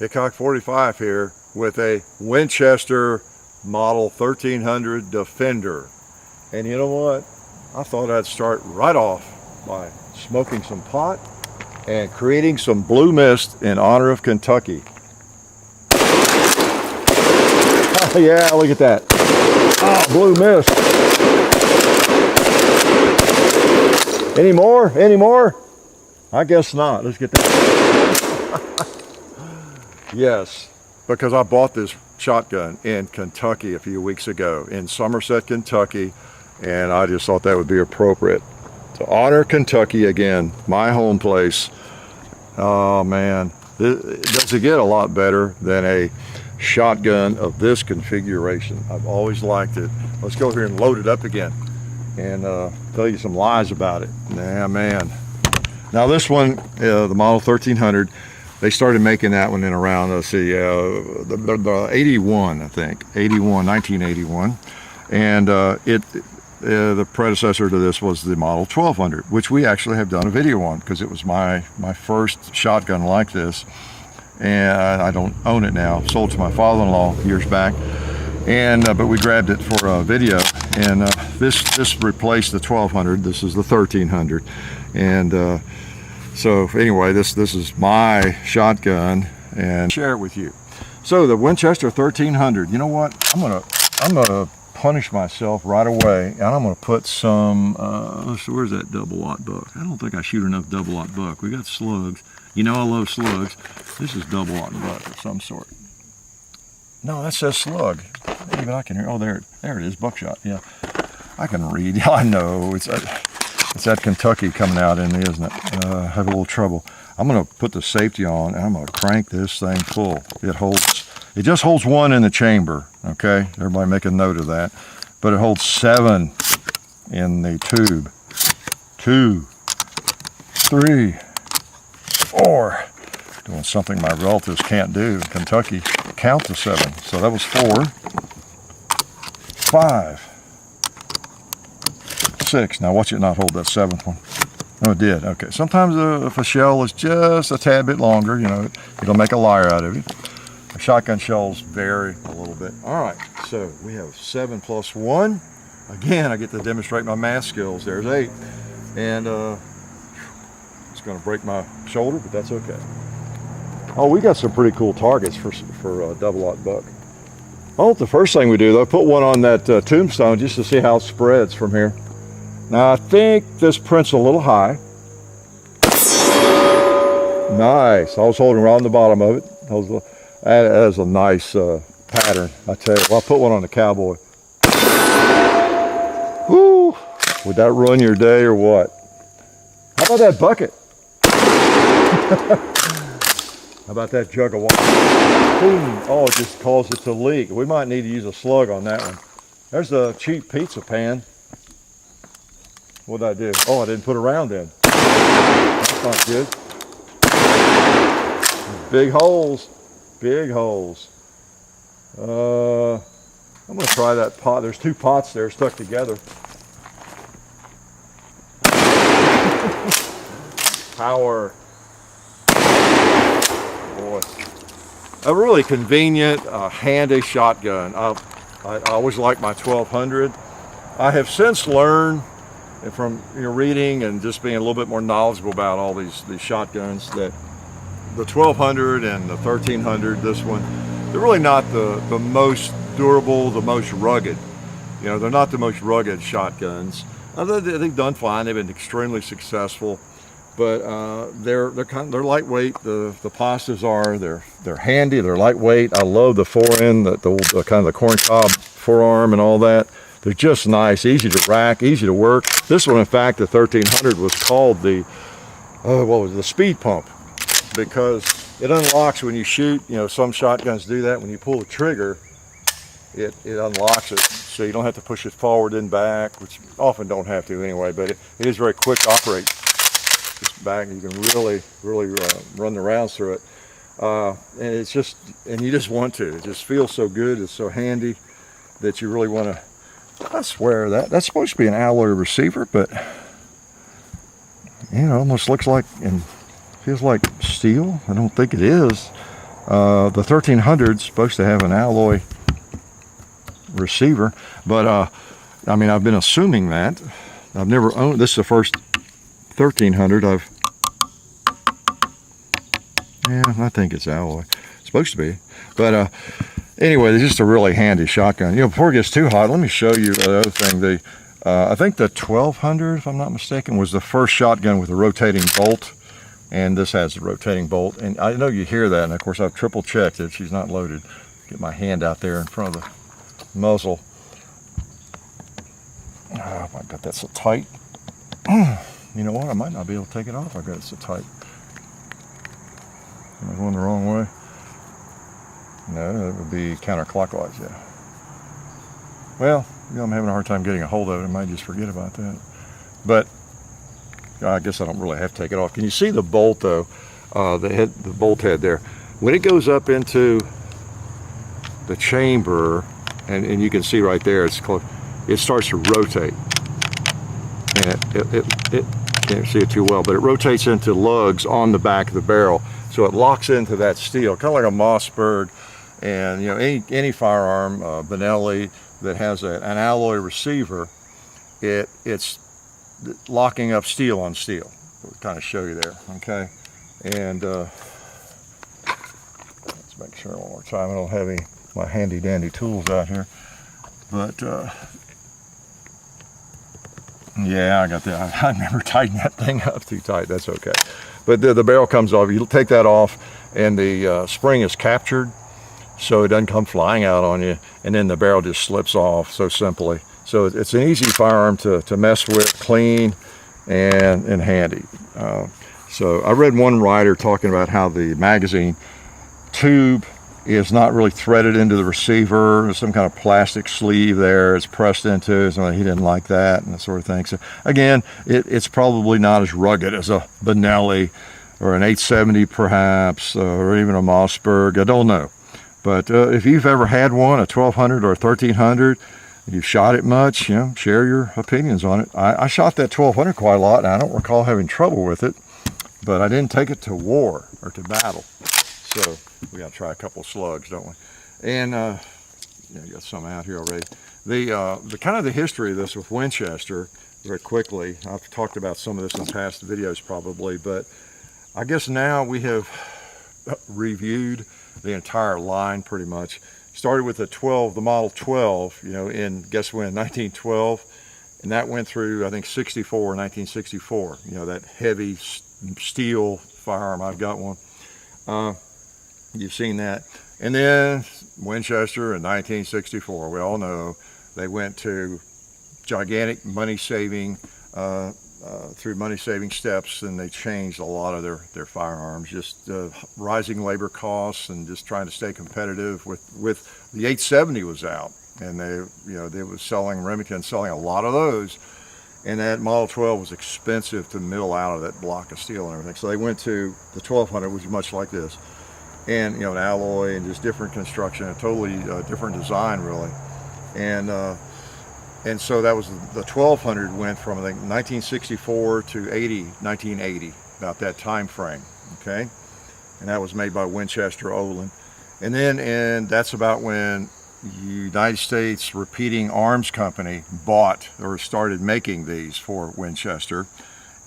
Hickok 45 here with a Winchester Model 1300 Defender. And you know what? I thought I'd start right off by smoking some pot and creating some blue mist in honor of Kentucky. Oh, yeah, look at that. Oh, blue mist. Any more? Any more? I guess not. Let's get that. Yes, because I bought this shotgun in Kentucky a few weeks ago, in Somerset, Kentucky, and I just thought that would be appropriate to honor Kentucky again, my home place. Oh man, does it get a lot better than a shotgun of this configuration? I've always liked it. Let's go here and load it up again and tell you some lies about it. Yeah, man. Now this one, the Model 1300, they started making that one in around, let's see, the 81, I think, 1981. And the predecessor to this was the Model 1200, which we actually have done a video on because it was my first shotgun like this. And I don't own it now, sold to my father-in-law years back. And but we grabbed it for a video, and this replaced the 1200. This is the 1300. And so anyway, this is my shotgun and share it with you. So the Winchester 1300, you know what? I'm gonna punish myself right away, and I'm gonna put some where's that double-aught buck? I don't think I shoot enough double-aught buck. We got slugs. You know I love slugs. This is double-aught buck of some sort. No, that says slug. Even I can hear. Oh, there it is, buckshot. Yeah, I can read. I know it's that Kentucky coming out in me, isn't it? I have a little trouble. I'm going to put the safety on, and I'm going to crank this thing full. It just holds one in the chamber, okay? Everybody make a note of that. But it holds 7 in the tube. 2, 3, 4. Doing something my relatives can't do in Kentucky. Count to 7. So that was 4, 5, 6. Now watch it not hold that 7th one. Oh, it did. Okay. Sometimes if a shell is just a tad bit longer, you know, it'll make a liar out of you. Shotgun shells vary a little bit. All right. So we have 7 plus 1. Again, I get to demonstrate my math skills. There's 8. And it's going to break my shoulder, but that's okay. Oh, we got some pretty cool targets for double-aught buck. Oh, the first thing we do, though, put one on that tombstone just to see how it spreads from here. Now, I think this print's a little high. Nice. I was holding right on the bottom of it. That is a nice pattern, I tell you. Well, I'll put one on the cowboy. Whoo! Would that ruin your day or what? How about that bucket? How about that jug of water? Boom. Oh, it just caused it to leak. We might need to use a slug on that one. There's the cheap pizza pan. What did I do? Oh, I didn't put a round in. That's not good. Big holes. Big holes. I'm going to try that pot. There's 2 pots there stuck together. Power. Boy. A really convenient, handy shotgun. I always liked my 1200. I have since learned from reading and just being a little bit more knowledgeable about all these shotguns that the 1200 and the 1300, this one, they're really not the most durable, the most rugged. You know, they're not the most rugged shotguns. They've done fine. They've been extremely successful. But they're lightweight. The positives are they're handy. They're lightweight. I love the forend, the kind of the corncob forearm and all that. They're just nice, easy to rack, easy to work. This one, in fact, the 1300 was called the the speed pump, because it unlocks when you shoot. You know, some shotguns do that. When you pull the trigger, it unlocks it, so you don't have to push it forward and back, which you often don't have to anyway. But it is very quick to operate. Just back, you can really run the rounds through it, and you just want to. It just feels so good. It's so handy that you really want to. I swear that's supposed to be an alloy receiver, but you know, almost looks like and feels like steel. I don't think it is. The 1300 is supposed to have an alloy receiver, but I mean, I've been assuming that. I've never owned, this is the first 1300 yeah, I think it's alloy. It's supposed to be. But anyway, it's just a really handy shotgun. You know, before it gets too hot, let me show you the other thing. I think the 1200, if I'm not mistaken, was the first shotgun with a rotating bolt. And this has a rotating bolt. And I know you hear that, and of course I've triple checked it. She's not loaded. Get my hand out there in front of the muzzle. Oh my God, that's so tight. You know what? I might not be able to take it off. I've got it so tight. Am I going the wrong way? No, it would be counterclockwise, yeah. Well, you know, I'm having a hard time getting a hold of it. I might just forget about that. But I guess I don't really have to take it off. Can you see the bolt though? The bolt head there. When it goes up into the chamber, and you can see right there, it's close. It starts to rotate, and it can't see it too well, but it rotates into lugs on the back of the barrel, so it locks into that steel, kind of like a Mossberg. And you know, any firearm, Benelli, that has an alloy receiver, it's locking up steel on steel. We'll kind of show you there, okay? And let's make sure one more time. I don't have my handy dandy tools out here, but yeah, I got that. I remember tightening that thing up too tight. That's okay. But the barrel comes off. You take that off, and the spring is captured, so it doesn't come flying out on you, and then the barrel just slips off so simply. So it's an easy firearm to mess with, clean, and handy. So I read one writer talking about how the magazine tube is not really threaded into the receiver. There's some kind of plastic sleeve there. It's pressed into, so he didn't like that and that sort of thing. So again, it's probably not as rugged as a Benelli or an 870 perhaps, or even a Mossberg. I don't know. But if you've ever had one, a 1200 or a 1300, you've shot it much, you know, share your opinions on it. I shot that 1200 quite a lot, and I don't recall having trouble with it, but I didn't take it to war or to battle. So we got to try a couple of slugs, don't we? And yeah, you got some out here already. The kind of the history of this with Winchester, very quickly. I've talked about some of this in past videos probably, but I guess now we have reviewed the entire line pretty much. Started with the Model 12, you know, in, guess when, 1912, and that went through, I think, 1964, you know, that heavy steel firearm. I've got one. You've seen that. And then Winchester in 1964, we all know they went to gigantic money-saving, through money-saving steps, and they changed a lot of their firearms, just rising labor costs and just trying to stay competitive with the 870 was out, and they was selling, Remington selling a lot of those, and that Model 12 was expensive to mill out of that block of steel and everything. So they went to the 1200, which is much like this, and you know, an alloy and just different construction, a totally different design really, and so that was the 1200 went from, I think, 1964 to 1980, about that time frame, okay? And that was made by Winchester Olin. And that's about when United States Repeating Arms Company bought or started making these for Winchester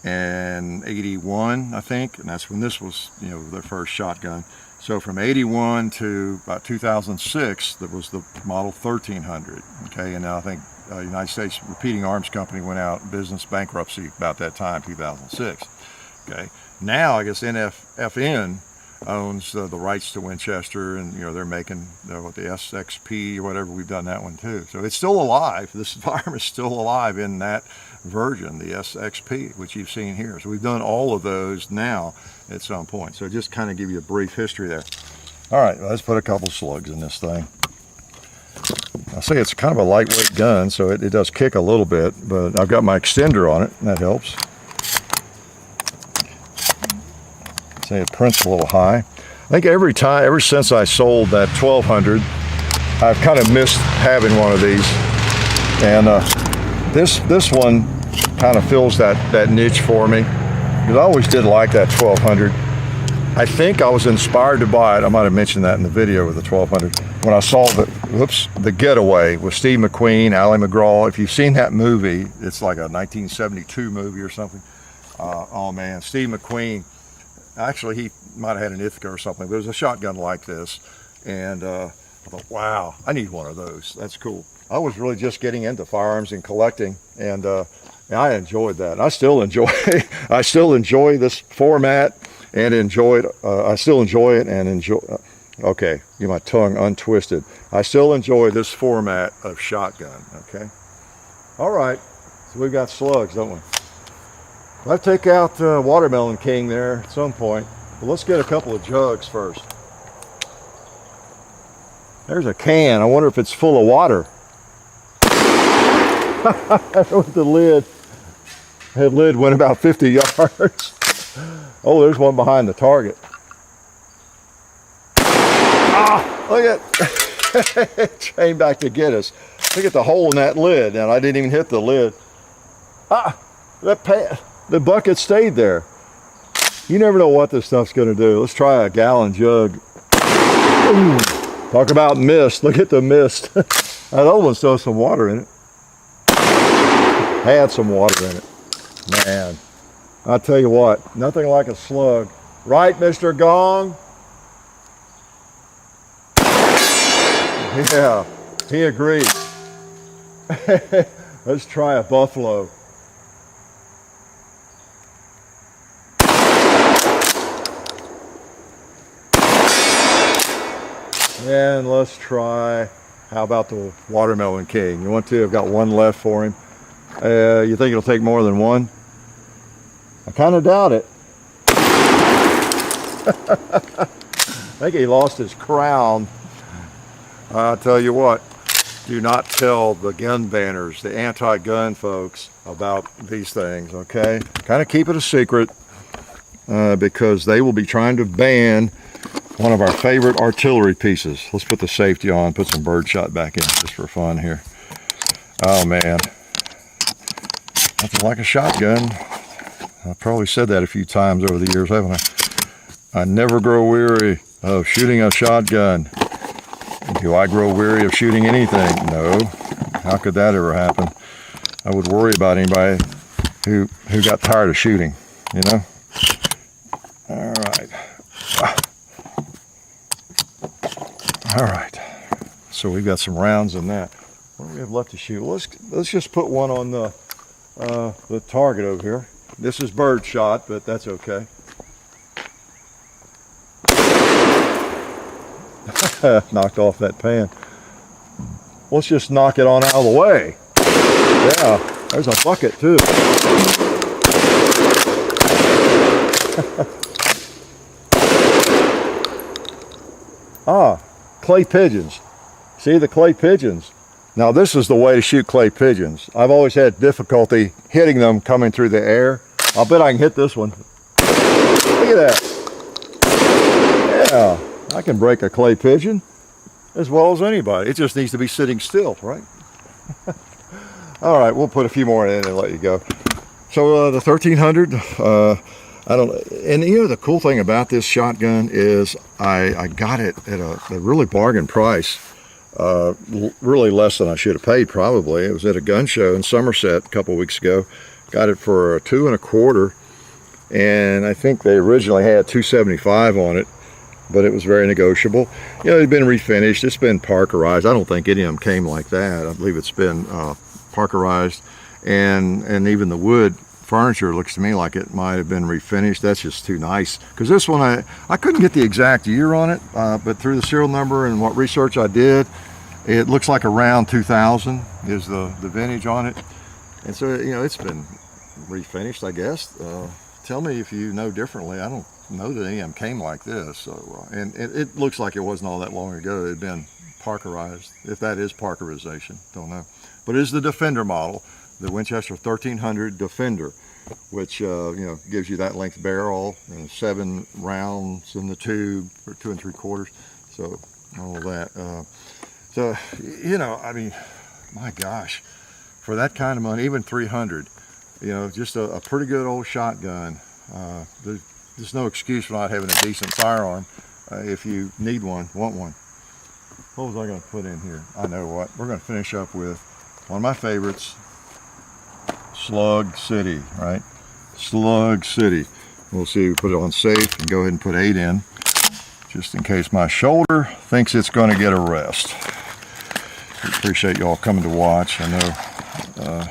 in 81, I think, and that's when this was, you know, their first shotgun. So from 81 to about 2006, that was the Model 1300, okay? And now I think United States Repeating Arms Company went out of business, bankruptcy about that time, 2006. Okay. Now I guess NFN owns the rights to Winchester, and you know, they're making the SXP or whatever. We've done that one too. So it's still alive. This firearm is still alive in that version, the SXP, which you've seen here. So we've done all of those now at some point. So just kind of give you a brief history there. All right, let's put a couple slugs in this thing. I say it's kind of a lightweight gun, so it does kick a little bit, but I've got my extender on it, and that helps. Say it prints a little high. I think ever since I sold that 1200, I've kind of missed having one of these, and this one kind of fills that niche for me, because I always did like that 1200. I think I was inspired to buy it. I might have mentioned that in the video with the 1200 when I saw the Getaway with Steve McQueen, Ally McGraw. If you've seen that movie, it's like a 1972 movie or something. Oh man, Steve McQueen, actually he might have had an Ithaca or something, but it was a shotgun like this. And I thought, wow, I need one of those. That's cool. I was really just getting into firearms and collecting, and I enjoyed that. I still enjoy this format. And I still enjoy it and enjoy, okay, get my tongue untwisted. I still enjoy this format of shotgun, okay? All right, so we've got slugs, don't we? I'll take out Watermelon King there at some point, but let's get a couple of jugs first. There's a can, I wonder if it's full of water. With the lid. That lid went about 50 yards. Oh, there's one behind the target. Ah, look at it. Came back to get us. Look at the hole in that lid, and I didn't even hit the lid. Ah, the bucket stayed there. You never know what this stuff's going to do. Let's try a gallon jug. Ooh, talk about mist. Look at the mist. That other one still has some water in it. Had some water in it. Man. I'll tell you what, nothing like a slug. Right, Mr. Gong? Yeah, he agreed. Let's try a buffalo. And let's try, how about the Watermelon King? You want to? I've got one left for him. You think it'll take more than one? I kind of doubt it. I think he lost his crown. I'll tell you what, do not tell the gun banners, the anti-gun folks, about these things, okay? Kind of keep it a secret because they will be trying to ban one of our favorite artillery pieces. Let's put the safety on, put some birdshot back in just for fun here. Oh man, nothing like a shotgun. I've probably said that a few times over the years, haven't I? I never grow weary of shooting a shotgun. Do I grow weary of shooting anything? No. How could that ever happen? I would worry about anybody who got tired of shooting, you know? All right. All right. So we've got some rounds in that. What do we have left to shoot? Well, let's just put one on the target over here. This is birdshot, but that's okay. Knocked off that pan. Let's just knock it on out of the way. Yeah, there's a bucket too. Ah, clay pigeons. See the clay pigeons? Now this is the way to shoot clay pigeons. I've always had difficulty hitting them coming through the air. I'll bet I can hit this one. Look at that. Yeah, I can break a clay pigeon as well as anybody. It just needs to be sitting still, right? All right, we'll put a few more in and let you go. So the 1300, I don't, and you know the cool thing about this shotgun is I got it at a really bargain price. Really less than I should have paid probably. It was at a gun show in Somerset a couple weeks ago. Got it for $2 1/4, and I think they originally had $275 on it, but it was very negotiable. You know, it had been refinished. It's been parkerized. I don't think any of them came like that. I believe it's been parkerized, and even the wood furniture looks to me like it might have been refinished. That's just too nice, because this one I couldn't get the exact year on it, but through the serial number and what research I did, it looks like around 2000 is the vintage on it. And so, you know, it's been refinished, I guess. Tell me if you know differently. I don't know that any of them came like this. So, and it looks like it wasn't all that long ago. It had been parkerized, if that is parkerization, don't know. But it is the Defender model, the Winchester 1300 Defender, which you know, gives you that length barrel and 7 rounds in the tube for 2 3/4. So all of that. So, you know, I mean, my gosh, for that kind of money, even 300, you know, just a pretty good old shotgun. there's no excuse for not having a decent firearm if you need one, want one. What was I going to put in here? I know what. We're going to finish up with one of my favorites, Slug City, right? Slug City. We'll see, we put it on safe and go ahead and put 8 in, just in case my shoulder thinks it's going to get a rest. We appreciate y'all coming to watch. I know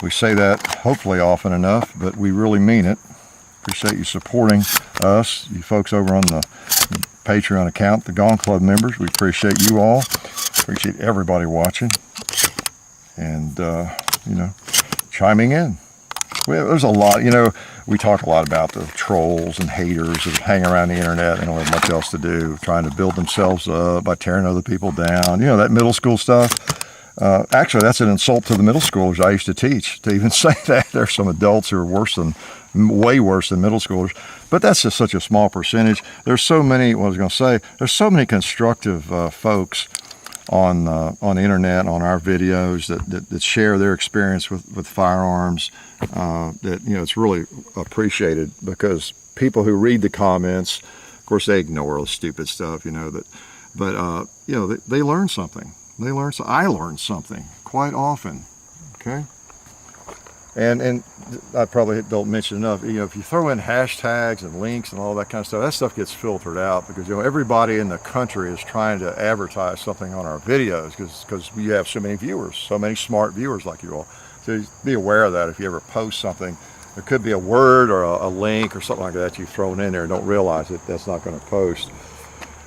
we say that hopefully often enough, but we really mean it. Appreciate you supporting us, you folks over on the Patreon account, the Gone Club members. We appreciate you all. Appreciate everybody watching and, you know, chiming in. There's a lot, you know, we talk a lot about the trolls and haters that hang around the internet. They don't have much else to do, trying to build themselves up by tearing other people down. You know, that middle school stuff. Actually, that's an insult to the middle schoolers I used to teach, to even say that. There's some adults who are way worse than middle schoolers, but that's just such a small percentage. There's so many, what I was going to say, there's so many constructive folks on the internet, on our videos that share their experience with firearms, that, you know, it's really appreciated, because people who read the comments, of course, they ignore the stupid stuff, you know, but you know, they learn something. I learn something quite often, okay? And I probably don't mention enough, you know, if you throw in hashtags and links and all that kind of stuff, that stuff gets filtered out, because, you know, everybody in the country is trying to advertise something on our videos, because we have so many viewers, so many smart viewers like you all. So be aware of that. If you ever post something, there could be a word or a link or something like that you've thrown in there and don't realize it, that's not going to post.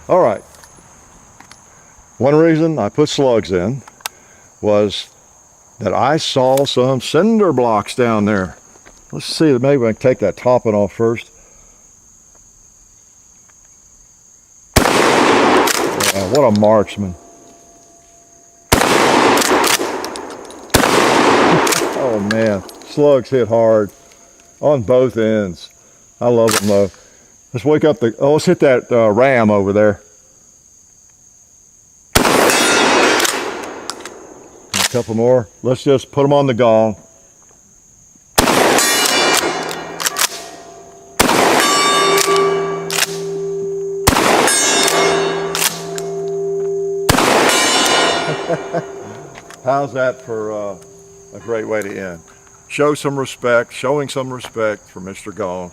All right. One reason I put slugs in was that I saw some cinder blocks down there. Let's see, maybe I can take that topping off first. What a marksman. Oh man, slugs hit hard on both ends. I love them though. Let's wake up let's hit that ram over there. A couple more. Let's just put them on the gong. How's that for a great way to end? Showing some respect for Mr. Gong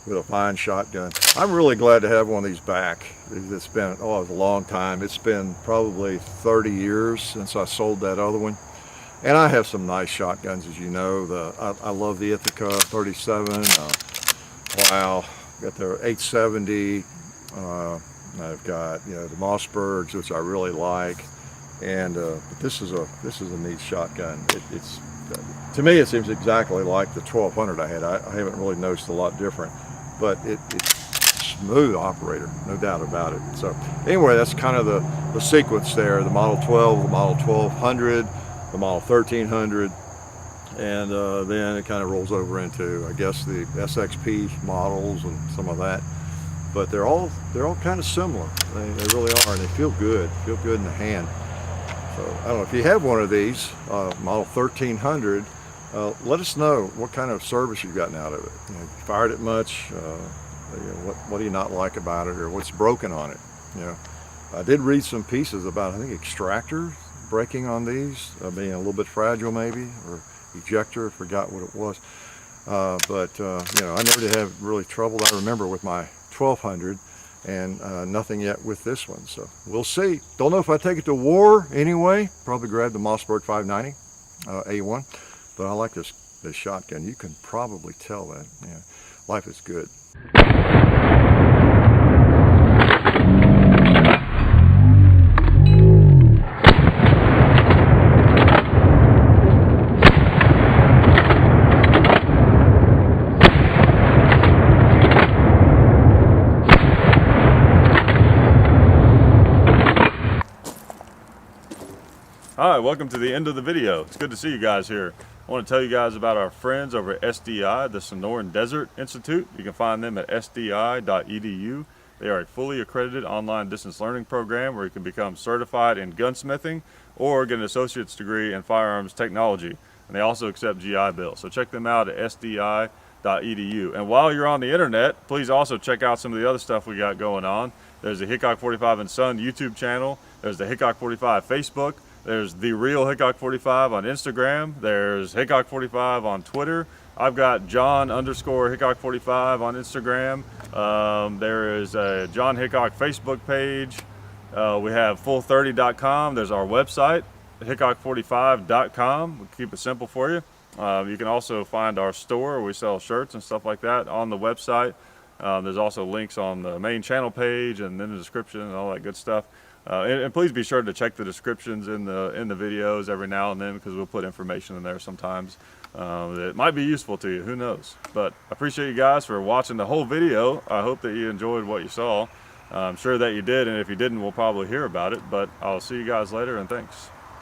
with a fine shotgun. I'm really glad to have one of these back. It's been, it was a long time. It's been probably 30 years since I sold that other one. And I have some nice shotguns, as you know. I love the Ithaca 37. Wow, got the 870. I've got, you know, the Mossbergs, which I really like. And but this is a neat shotgun. It's to me, it seems exactly like the 1200 I had. I haven't really noticed a lot different, but it's smooth operator, no doubt about it. So anyway, that's kind of the sequence there: the Model 12, the Model 1200, the Model 1300, and then it kind of rolls over into, I guess, the SXP models and some of that. But they're all kind of similar. They really are, and they feel good in the hand. So I don't know if you have one of these, Model 1300. Let us know what kind of service you've gotten out of it. You know, if you fired it much, you know, what do you not like about it, or what's broken on it? You know, I did read some pieces about, I think, extractor breaking on these, being a little bit fragile maybe, or ejector, I forgot what it was. But you know, I never did have really trouble. I remember with my 1200, and nothing yet with this one. So we'll see. Don't know if I take it to war anyway. Probably grab the Mossberg 590 A1. But I like this shotgun. You can probably tell that. Yeah, life is good. Hi, welcome to the end of the video. It's good to see you guys here. I want to tell you guys about our friends over at SDI, the Sonoran Desert Institute. You can find them at sdi.edu. They are a fully accredited online distance learning program where you can become certified in gunsmithing or get an associate's degree in firearms technology. And they also accept GI Bill. So check them out at sdi.edu. And while you're on the internet, please also check out some of the other stuff we got going on. There's the Hickok 45 and Son YouTube channel. There's the Hickok 45 Facebook. There's the real Hickok 45 on Instagram. There's Hickok 45 on Twitter. I've got John_Hickok 45 on Instagram. There is a John Hickok Facebook page. We have full30.com. There's our website, hickok45.com. We'll keep it simple for you. You can also find our store where we sell shirts and stuff like that on the website. There's also links on the main channel page and in the description and all that good stuff. And please be sure to check the descriptions in the videos every now and then, because we'll put information in there sometimes that might be useful to you. Who knows? But I appreciate you guys for watching the whole video. I hope that you enjoyed what you saw. I'm sure that you did, and if you didn't, we'll probably hear about it. But I'll see you guys later, and thanks.